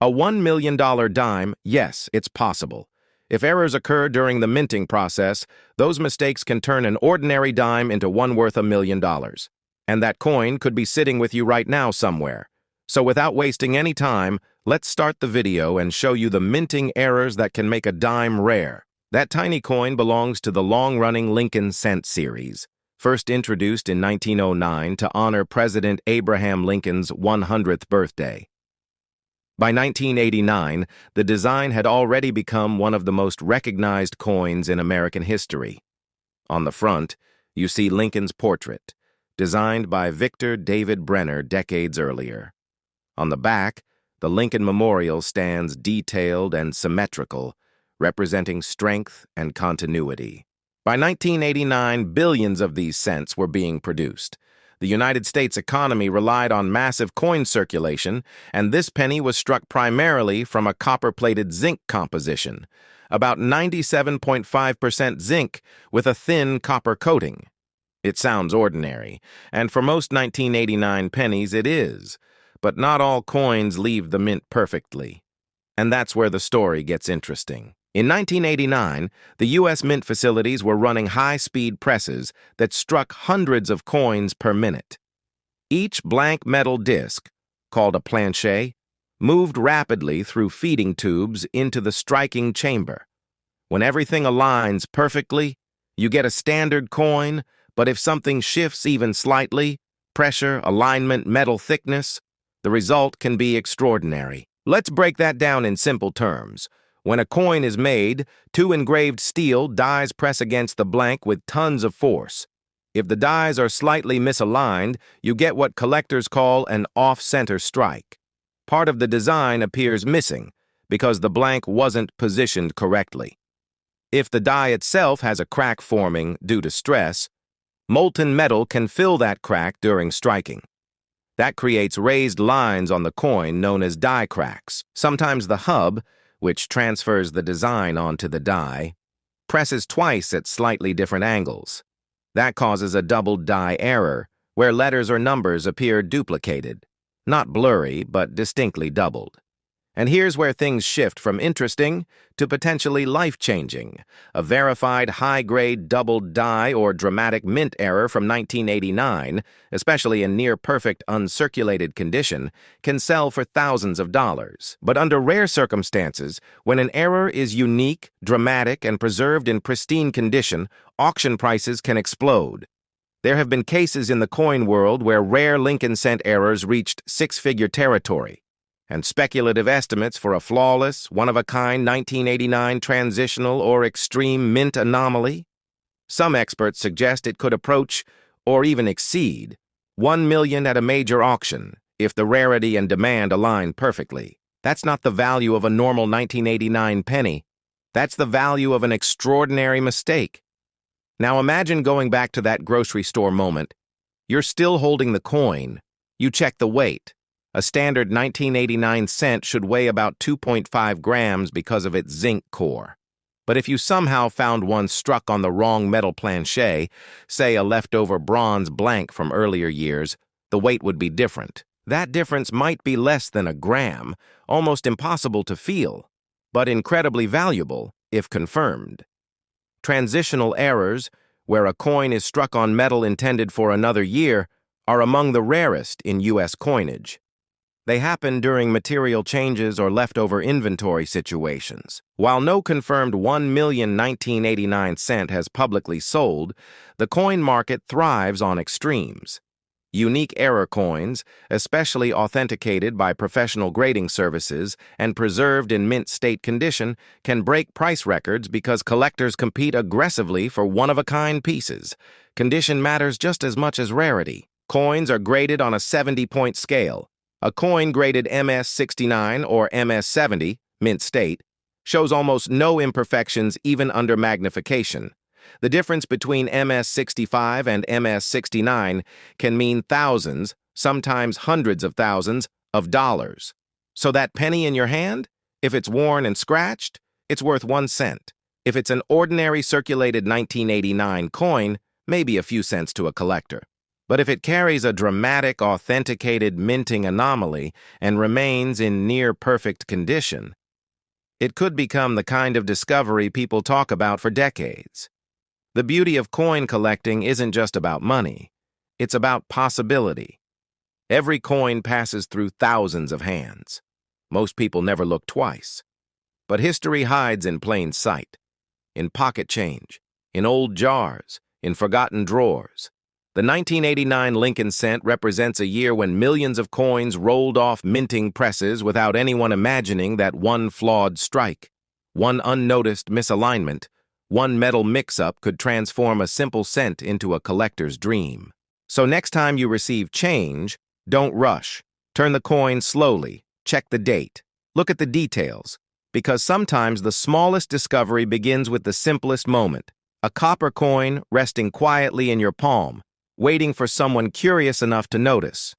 A $1 million dime, yes, it's possible. If errors occur during the minting process, those mistakes can turn an ordinary dime into one worth $1 million. And that coin could be sitting with you right now somewhere. So without wasting any time, let's start the video and show you the minting errors that can make a dime rare. That tiny coin belongs to the long-running Lincoln Cent series, first introduced in 1909 to honor President Abraham Lincoln's 100th birthday. By 1989, the design had already become one of the most recognized coins in American history. On the front, you see Lincoln's portrait, designed by Victor David Brenner decades earlier. On the back, the Lincoln Memorial stands detailed and symmetrical, representing strength and continuity. By 1989, billions of these cents were being produced. The United States economy relied on massive coin circulation, and this penny was struck primarily from a copper-plated zinc composition, about 97.5% zinc with a thin copper coating. It sounds ordinary, and for most 1989 pennies it is, but not all coins leave the mint perfectly. And that's where the story gets interesting. In 1989, the U.S. Mint facilities were running high-speed presses that struck hundreds of coins per minute. Each blank metal disc, called a planchet, moved rapidly through feeding tubes into the striking chamber. When everything aligns perfectly, you get a standard coin, but if something shifts even slightly, pressure, alignment, metal thickness, the result can be extraordinary. Let's break that down in simple terms. When a coin is made, two engraved steel dies press against the blank with tons of force. If the dies are slightly misaligned, you get what collectors call an off-center strike. Part of the design appears missing because the blank wasn't positioned correctly. If the die itself has a crack forming due to stress, molten metal can fill that crack during striking. That creates raised lines on the coin known as die cracks. Sometimes the hub, which transfers the design onto the die, presses twice at slightly different angles. That causes a double die error, where letters or numbers appear duplicated, not blurry, but distinctly doubled. And here's where things shift from interesting to potentially life-changing. A verified high-grade doubled die or dramatic mint error from 1989, especially in near-perfect uncirculated condition, can sell for thousands of dollars. But under rare circumstances, when an error is unique, dramatic, and preserved in pristine condition, auction prices can explode. There have been cases in the coin world where rare Lincoln Cent errors reached six-figure territory, and speculative estimates for a flawless, one-of-a-kind 1989 transitional or extreme mint anomaly. Some experts suggest it could approach, or even exceed, $1 million at a major auction if the rarity and demand align perfectly. That's not the value of a normal 1989 penny. That's the value of an extraordinary mistake. Now imagine going back to that grocery store moment. You're still holding the coin. You check the weight. A standard 1989 cent should weigh about 2.5 grams because of its zinc core. But if you somehow found one struck on the wrong metal planchet, say a leftover bronze blank from earlier years, the weight would be different. That difference might be less than a gram, almost impossible to feel, but incredibly valuable if confirmed. Transitional errors, where a coin is struck on metal intended for another year, are among the rarest in U.S. coinage. They happen during material changes or leftover inventory situations. While no confirmed 1 million 1989 cent has publicly sold, the coin market thrives on extremes. Unique error coins, especially authenticated by professional grading services and preserved in mint state condition, can break price records because collectors compete aggressively for one-of-a-kind pieces. Condition matters just as much as rarity. Coins are graded on a 70-point scale. A coin graded MS-69 or MS-70, mint state, shows almost no imperfections even under magnification. The difference between MS-65 and MS-69 can mean thousands, sometimes hundreds of thousands, of dollars. So that penny in your hand, if it's worn and scratched, it's worth 1 cent. If it's an ordinary circulated 1989 coin, maybe a few cents to a collector. But if it carries a dramatic, authenticated minting anomaly and remains in near-perfect condition, it could become the kind of discovery people talk about for decades. The beauty of coin collecting isn't just about money. It's about possibility. Every coin passes through thousands of hands. Most people never look twice. But history hides in plain sight. In pocket change, in old jars, in forgotten drawers. The 1989 Lincoln cent represents a year when millions of coins rolled off minting presses without anyone imagining that one flawed strike, one unnoticed misalignment, one metal mix-up could transform a simple cent into a collector's dream. So next time you receive change, don't rush. Turn the coin slowly, check the date, look at the details, because sometimes the smallest discovery begins with the simplest moment. A copper coin resting quietly in your palm, waiting for someone curious enough to notice.